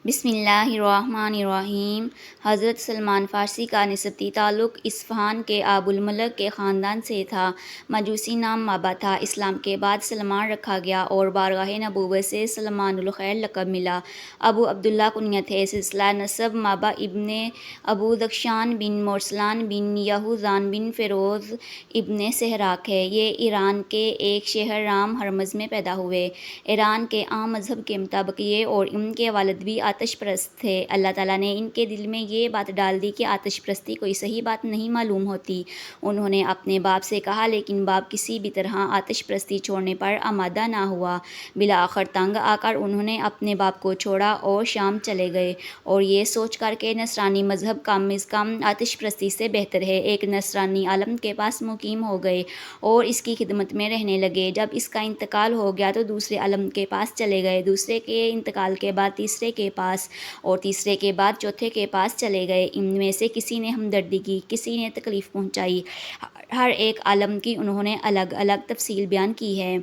بسم اللہ الرحمن الرحیم۔ حضرت سلمان فارسی کا نسبتی تعلق اصفہان کے آب الملک کے خاندان سے تھا۔ مجوسی نام مابا تھا۔ اسلام کے بعد سلمان رکھا گیا اور بارگاہ نبوت سے سلمان الخیر لقب ملا۔ ابو عبداللہ کنیت ہے۔ سلسلہ نسب مابا ابن ابو ذکشان بن مرسلان بن یہوذان بن فیروز ابن سہراک ہے۔ یہ ایران کے ایک شہر رام ہرمز میں پیدا ہوئے۔ ایران کے عام مذہب کے مطابق یہ اور ان کے والد بھی آتش پرست تھے۔ اللہ تعالیٰ نے ان کے دل میں یہ بات ڈال دی کہ آتش پرستی کوئی صحیح بات نہیں معلوم ہوتی۔ انہوں نے اپنے باپ سے کہا لیکن باپ کسی بھی طرح آتش پرستی چھوڑنے پر آمادہ نہ ہوا۔ بالآخر تنگ آ کر انہوں نے اپنے باپ کو چھوڑا اور شام چلے گئے اور یہ سوچ کر کہ نصرانی مذہب کم از کم آتش پرستی سے بہتر ہے، ایک نصرانی عالم کے پاس مقیم ہو گئے اور اس کی خدمت میں رہنے لگے۔ جب اس کا انتقال ہو گیا تو دوسرے عالم کے پاس چلے گئے، دوسرے کے انتقال کے بعد تیسرے کے پاس اور تیسرے کے بعد چوتھے کے پاس چلے گئے۔ ان میں سے کسی نے ہمدردی کی، کسی نے تکلیف پہنچائی، ہر ایک عالم کی انہوں نے الگ الگ تفصیل بیان کی ہے۔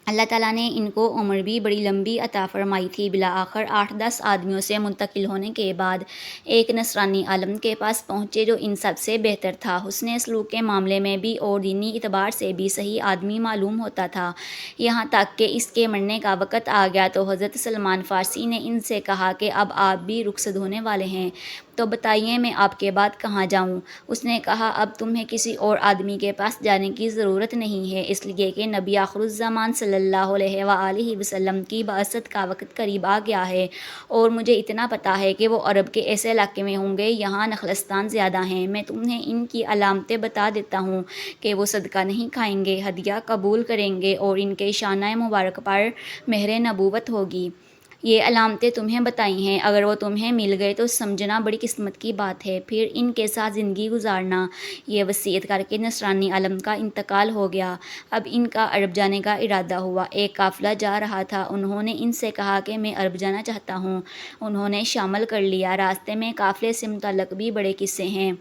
اللہ تعالیٰ نے ان کو عمر بھی بڑی لمبی عطا فرمائی تھی۔ بالآخر 8-10 آدمیوں سے منتقل ہونے کے بعد ایک نصرانی عالم کے پاس پہنچے جو ان سب سے بہتر تھا، حسن سلوک کے معاملے میں بھی اور دینی اعتبار سے بھی صحیح آدمی معلوم ہوتا تھا۔ یہاں تک کہ اس کے مرنے کا وقت آ گیا تو حضرت سلمان فارسی نے ان سے کہا کہ اب آپ بھی رخصت ہونے والے ہیں تو بتائیے میں آپ کے بعد کہاں جاؤں؟ اس نے کہا اب تمہیں کسی اور آدمی کے پاس جانے کی ضرورت نہیں ہے، اس لیے کہ نبی آخر الزمان صلی اللہ علیہ وآلہ وسلم کی بعثت کا وقت قریب آ گیا ہے اور مجھے اتنا پتہ ہے کہ وہ عرب کے ایسے علاقے میں ہوں گے یہاں نخلستان زیادہ ہیں۔ میں تمہیں ان کی علامتیں بتا دیتا ہوں کہ وہ صدقہ نہیں کھائیں گے، ہدیہ قبول کریں گے اور ان کے شانہ مبارک پر مہر نبوت ہوگی۔ یہ علامتیں تمہیں بتائی ہیں، اگر وہ تمہیں مل گئے تو سمجھنا بڑی قسمت کی بات ہے، پھر ان کے ساتھ زندگی گزارنا۔ یہ وصیت کر کے نصرانی عالم کا انتقال ہو گیا۔ اب ان کا عرب جانے کا ارادہ ہوا۔ ایک قافلہ جا رہا تھا، انہوں نے ان سے کہا کہ میں عرب جانا چاہتا ہوں، انہوں نے شامل کر لیا۔ راستے میں قافلے سے متعلق بھی بڑے قصے ہیں۔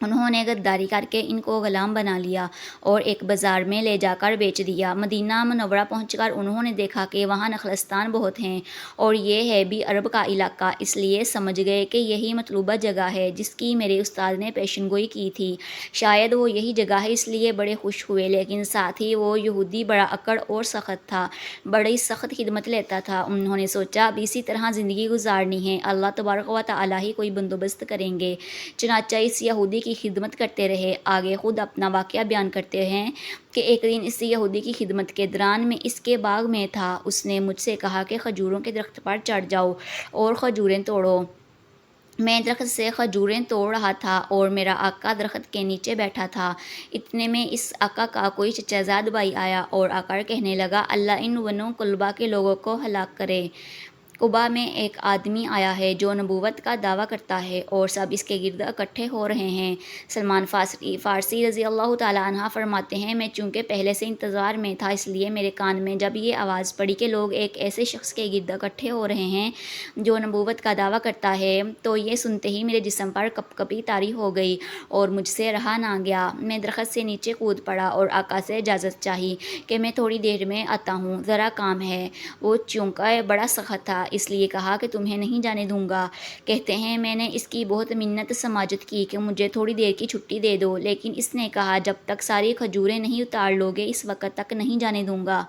انہوں نے غداری کر کے ان کو غلام بنا لیا اور ایک بازار میں لے جا کر بیچ دیا۔ مدینہ منورہ پہنچ کر انہوں نے دیکھا کہ وہاں نخلستان بہت ہیں اور یہ ہے بھی عرب کا علاقہ، اس لیے سمجھ گئے کہ یہی مطلوبہ جگہ ہے جس کی میرے استاد نے پیشن گوئی کی تھی، شاید وہ یہی جگہ ہے، اس لیے بڑے خوش ہوئے۔ لیکن ساتھ ہی وہ یہودی بڑا اکڑ اور سخت تھا، بڑی سخت خدمت لیتا تھا۔ انہوں نے سوچا اب اسی طرح زندگی گزارنی ہے، اللہ تبارک و تعالیٰ ہی کوئی بندوبست کریں گے۔ چنانچہ اس یہودی کی خدمت کرتے رہے۔ آگے خود اپنا واقعہ بیان کرتے ہیں کہ ایک دن اس یہودی کی خدمت کے دوران میں اس کے باغ میں تھا، اس نے مجھ سے کہا کہ کھجوروں کے درخت پر چڑھ جاؤ اور کھجوریں توڑو۔ میں درخت سے کھجوریں توڑ رہا تھا اور میرا آقا درخت کے نیچے بیٹھا تھا۔ اتنے میں اس آقا کا کوئی چچا زاد بھائی آیا اور آ کر کہنے لگا اللہ ان بنو قلبہ کے لوگوں کو ہلاک کرے۔ قبا میں ایک آدمی آیا ہے جو نبوت کا دعویٰ کرتا ہے اور سب اس کے گرد اکٹھے ہو رہے ہیں۔ سلمان فارسی رضی اللہ تعالیٰ عنہ فرماتے ہیں میں چونکہ پہلے سے انتظار میں تھا اس لیے میرے کان میں جب یہ آواز پڑی کہ لوگ ایک ایسے شخص کے گرد اکٹھے ہو رہے ہیں جو نبوت کا دعویٰ کرتا ہے تو یہ سنتے ہی میرے جسم پر کپ کپی طاری ہو گئی اور مجھ سے رہا نہ گیا۔ میں درخت سے نیچے کود پڑا اور آقا سے اجازت چاہی کہ میں تھوڑی دیر میں آتا ہوں، ذرا کام ہے۔ وہ چونکہ بڑا سخت تھا اس لیے کہا کہ تمہیں نہیں جانے دوں گا۔ کہتے ہیں میں نے اس کی بہت منت سماجت کی کہ مجھے تھوڑی دیر کی چھٹی دے دو، لیکن اس نے کہا جب تک ساری کھجوریں نہیں اتار لوگے اس وقت تک نہیں جانے دوں گا۔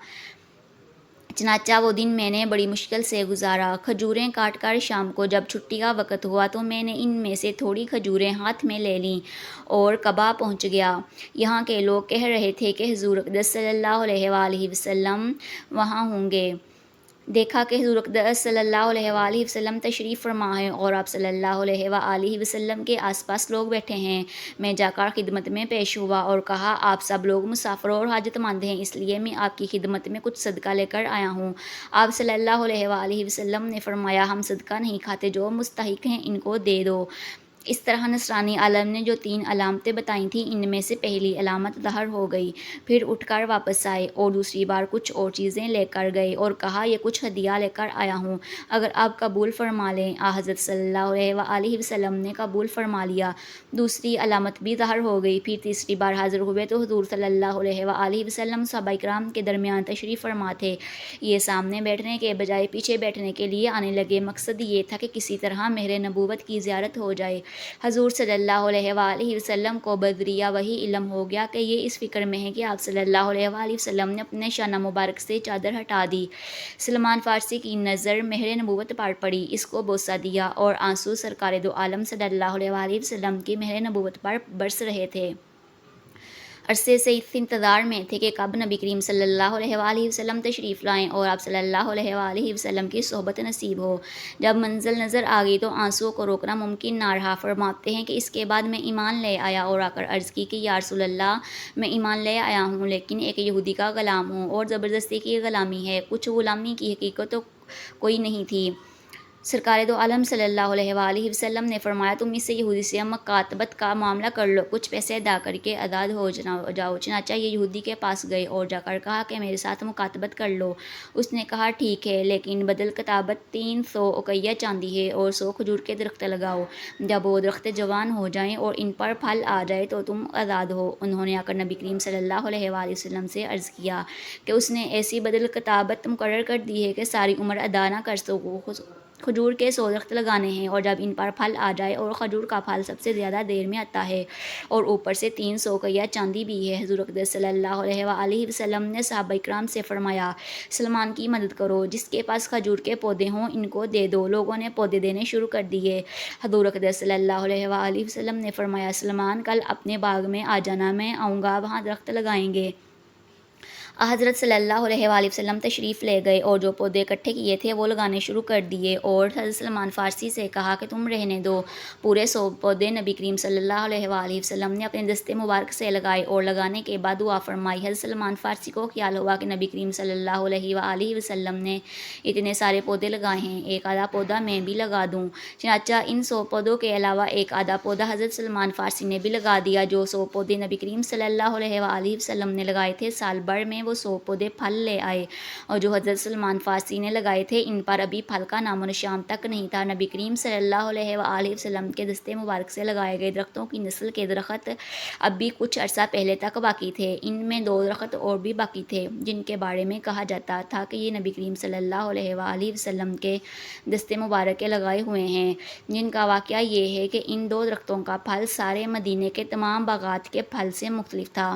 چنانچہ وہ دن میں نے بڑی مشکل سے گزارا۔ کھجوریں کاٹ کر شام کو جب چھٹی کا وقت ہوا تو میں نے ان میں سے تھوڑی کھجوریں ہاتھ میں لے لیں اور قبا پہنچ گیا۔ یہاں کے لوگ کہہ رہے تھے کہ حضور اقدس صلی اللہ علیہ وآلہ وسلم وہاں ہوں گے۔ دیکھا کہ حضور اقدس صلی اللہ علیہ وآلہ وسلم تشریف فرما ہے اور آپ صلی اللہ علیہ وآلہ وسلم کے آس پاس لوگ بیٹھے ہیں۔ میں جا کر خدمت میں پیش ہوا اور کہا آپ سب لوگ مسافر اور حاجت مند ہیں، اس لیے میں آپ کی خدمت میں کچھ صدقہ لے کر آیا ہوں۔ آپ صلی اللہ علیہ وآلہ وسلم نے فرمایا ہم صدقہ نہیں کھاتے، جو مستحق ہیں ان کو دے دو۔ اس طرح نصرانی عالم نے جو 3 علامتیں بتائی تھیں ان میں سے پہلی علامت ظاہر ہو گئی، پھر اٹھ کر واپس آئے اور دوسری بار کچھ اور چیزیں لے کر گئے اور کہا یہ کچھ ہدیہ لے کر آیا ہوں، اگر آپ قبول فرما لیں۔ حضرت صلی اللہ علیہ وآلہ وسلم نے قبول فرما لیا، دوسری علامت بھی ظاہر ہو گئی، پھر تیسری بار حاضر ہوئے تو حضور صلی اللہ علیہ وآلہ وسلم صحابہ کرام کے درمیان تشریف فرما تھے، یہ سامنے بیٹھنے کے بجائے پیچھے بیٹھنے کے لیے آنے لگے، مقصد یہ تھا کہ کسی طرح مہر نبوت کی زیارت ہو جائے۔ حضور صلی اللہ علیہ وآلہ وسلم کو بذریعہ وحی علم ہو گیا کہ یہ اس فکر میں ہے کہ آپ صلی اللہ علیہ وآلہ وسلم نے اپنے شانہ مبارک سے چادر ہٹا دی۔ سلمان فارسی کی نظر مہر نبوت پر پڑی، اس کو بوسہ دیا اور آنسو سرکار دو عالم صلی اللہ علیہ وآلہ وسلم کی مہر نبوت پر برس رہے تھے۔ عرصے سے اس انتظار میں تھے کہ کب نبی کریم صلی اللہ علیہ وآلہ وسلم تشریف لائیں اور آپ صلی اللہ علیہ وآلہ وسلم کی صحبت نصیب ہو۔ جب منزل نظر آ گئی تو آنسوؤں کو روکنا ممکن نہ رہا۔ فرماتے ہیں کہ اس کے بعد میں ایمان لے آیا اور آ کر عرض کی کہ یا رسول اللہ، میں ایمان لے آیا ہوں لیکن ایک یہودی کا غلام ہوں اور زبردستی کی غلامی ہے، کچھ غلامی کی حقیقت تو کوئی نہیں تھی۔ سرکار دو عالم صلی اللہ علیہ وآلہ وسلم نے فرمایا تم اس یہودی سے مکاتبت کا معاملہ کر لو، کچھ پیسے ادا کر کے آزاد ہو جاؤ۔ چنانچہ یہ یہودی کے پاس گئے اور جا کر کہا کہ میرے ساتھ مکاتبت کر لو۔ اس نے کہا ٹھیک ہے، لیکن بدل کتابت 300 اقیہ چاندی ہے اور 100 کھجور کے درخت لگاؤ، جب وہ درخت جوان ہو جائیں اور ان پر پھل آ جائے تو تم آزاد ہو۔ انہوں نے آ کر نبی کریم صلی اللہ علیہ وآلہ وسلم سے عرض کیا کہ اس نے ایسی بدل کتابت مقرر کر دی ہے کہ ساری عمر ادا نہ کر سکوں۔ کھجور کے 100 درخت لگانے ہیں اور جب ان پر پھل آ جائے اور کھجور کا پھل سب سے زیادہ دیر میں آتا ہے اور اوپر سے 300 اقیہ چاندی بھی ہے۔ حضور اقدس صلی اللہ علیہ وآلہ وسلم نے صحابہ کرام سے فرمایا سلمان کی مدد کرو، جس کے پاس کھجور کے پودے ہوں ان کو دے دو۔ لوگوں نے پودے دینے شروع کر دیے۔ حضور اقدس صلی اللہ علیہ وآلہ وسلم نے فرمایا سلمان کل اپنے باغ میں آ جانا، میں آؤں گا، وہاں درخت لگائیں گے۔ حضرت صلی اللہ علیہ وآلہ وسلم تشریف لے گئے اور جو پودے اکٹھے کیے تھے وہ لگانے شروع کر دیے اور حضرت سلمان فارسی سے کہا کہ تم رہنے دو۔ پورے 100 پودے نبی کریم صلی اللہ علیہ وآلہ وسلم نے اپنے دست مبارک سے لگائے اور لگانے کے بعد دعا فرمائی۔ حضرت سلمان فارسی کو خیال ہوا کہ نبی کریم صلی اللہ علیہ وآلہ وسلم نے اتنے سارے پودے لگائے ہیں، ایک آدھا پودا میں بھی لگا دوں۔ چنانچہ ان 100 پودوں کے علاوہ ایک آدھا پودا حضرت سلمان فارسی نے بھی لگا دیا۔ جو 100 پودے نبی کریم صلی اللہ علیہ وآلہ وسلم نے لگائے تھے، سال بھر میں وہ 100 پودے پھل لے آئے، اور جو حضرت سلمان فارسی نے لگائے تھے ان پر ابھی پھل کا نام و نشان تک نہیں تھا۔ نبی کریم صلی اللہ علیہ وآلہ وسلم کے دست مبارک سے لگائے گئے درختوں کی نسل کے درخت اب بھی کچھ عرصہ پہلے تک باقی تھے۔ ان میں 2 درخت اور بھی باقی تھے جن کے بارے میں کہا جاتا تھا کہ یہ نبی کریم صلی اللہ علیہ وآلہ وسلم کے دست مبارک کے لگائے ہوئے ہیں، جن کا واقعہ یہ ہے کہ ان 2 درختوں کا پھل سارے مدینے کے تمام باغات کے پھل سے مختلف تھا۔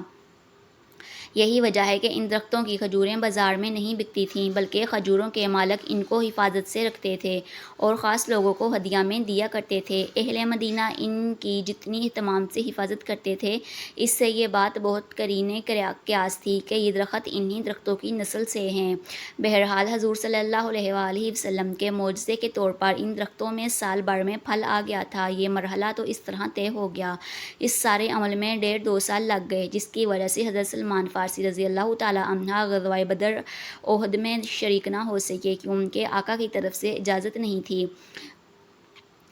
یہی وجہ ہے کہ ان درختوں کی کھجوریں بازار میں نہیں بکتی تھیں، بلکہ کھجوروں کے مالک ان کو حفاظت سے رکھتے تھے اور خاص لوگوں کو ہدیہ میں دیا کرتے تھے۔ اہل مدینہ ان کی جتنی اہتمام سے حفاظت کرتے تھے، اس سے یہ بات بہت قرینِ قیاس تھی کہ یہ درخت انہی درختوں کی نسل سے ہیں۔ بہرحال حضور صلی اللہ علیہ وآلہ وسلم کے معجزے کے طور پر ان درختوں میں سال بھر میں پھل آ گیا تھا۔ یہ مرحلہ تو اس طرح طے ہو گیا۔ اس سارے عمل میں 1.5-2 سال لگ گئے، جس کی وجہ سے حضرت سلمان فارسی رضی اللہ تعالیٰ عنہ غزوہ بدر احد میں شریک نہ ہو سکے کیونکہ آقا کی طرف سے اجازت نہیں تھی۔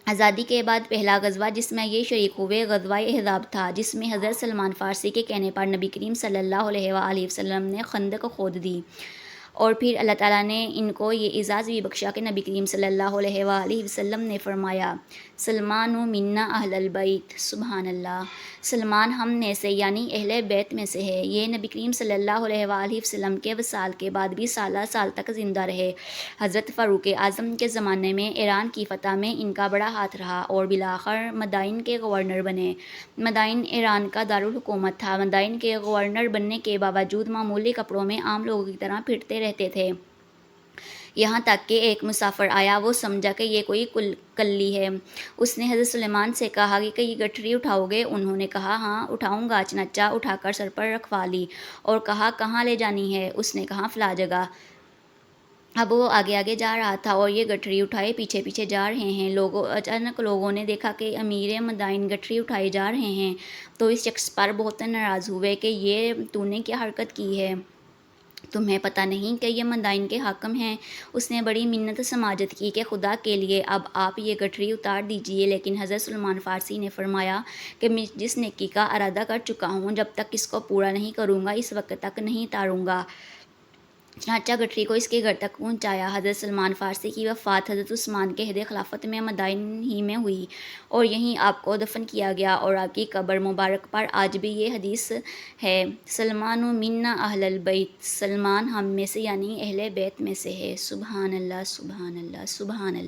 آزادی کے بعد پہلا غزوہ جس میں یہ شریک ہوئے غزوہ احزاب تھا، جس میں حضرت سلمان فارسی کے کہنے پر نبی کریم صلی اللہ علیہ وآلہ وسلم نے خندق کھود دی، اور پھر اللہ تعالیٰ نے ان کو یہ اعزاز بھی بخشا کہ نبی کریم صلی اللہ علیہ وآلہ وسلم نے فرمایا سلمان منا اہل البیت۔ سبحان اللہ، سلمان ہم میں سے یعنی اہل بیت میں سے ہے۔ یہ نبی کریم صلی اللہ علیہ وآلہ وسلم کے وصال کے بعد بھی سالہ سال تک زندہ رہے۔ حضرت فاروق اعظم کے زمانے میں ایران کی فتح میں ان کا بڑا ہاتھ رہا اور بالآخر مدائن کے گورنر بنے۔ مدائن ایران کا دارالحکومت تھا۔ مدائن کے گورنر بننے کے باوجود معمولی کپڑوں میں عام لوگوں کی طرح پھرتے رہتے تھے، یہاں تک کہ ایک مسافر آیا، وہ سمجھا کہ یہ کوئی کلی ہے۔ اس نے حضرت سلیمان سے کہا کہ یہ گٹھری اٹھاؤ گے؟ انہوں نے کہا ہاں اٹھاؤں گا۔ چنانچہ اٹھا کر سر پر رکھوا لی اور کہا کہاں لے جانی ہے؟ اس نے کہا فلاں جگہ۔ اب وہ آگے آگے جا رہا تھا اور یہ گٹھری اٹھائے پیچھے پیچھے جا رہے ہیں۔ اچانک لوگوں نے دیکھا کہ امیر مدائن گٹھری اٹھائے جا رہے ہیں، تو اس شخص پر بہت ناراض ہوئے کہ یہ تو نے کیا حرکت کی ہے؟ تمہیں پتہ نہیں کہ یہ مدائن کے حاکم ہیں؟ اس نے بڑی منت سماجت کی کہ خدا کے لیے اب آپ یہ گٹھری اتار دیجئے، لیکن حضرت سلمان فارسی نے فرمایا کہ میں جس نیکی کا ارادہ کر چکا ہوں، جب تک اس کو پورا نہیں کروں گا اس وقت تک نہیں اتاروں گا۔ چنانچہ گٹھری کو اس کے گھر تک پہنچایا۔ حضرت سلمان فارسی کی وفات حضرت عثمان کے عہد خلافت میں مدائن ہی میں ہوئی اور یہیں آپ کو دفن کیا گیا، اور آپ کی قبر مبارک پر آج بھی یہ حدیث ہے: سلمان منا اہل البیت، سلمان ہم میں سے یعنی اہل بیت میں سے ہے۔ سبحان اللہ، سبحان اللہ، سبحان اللہ۔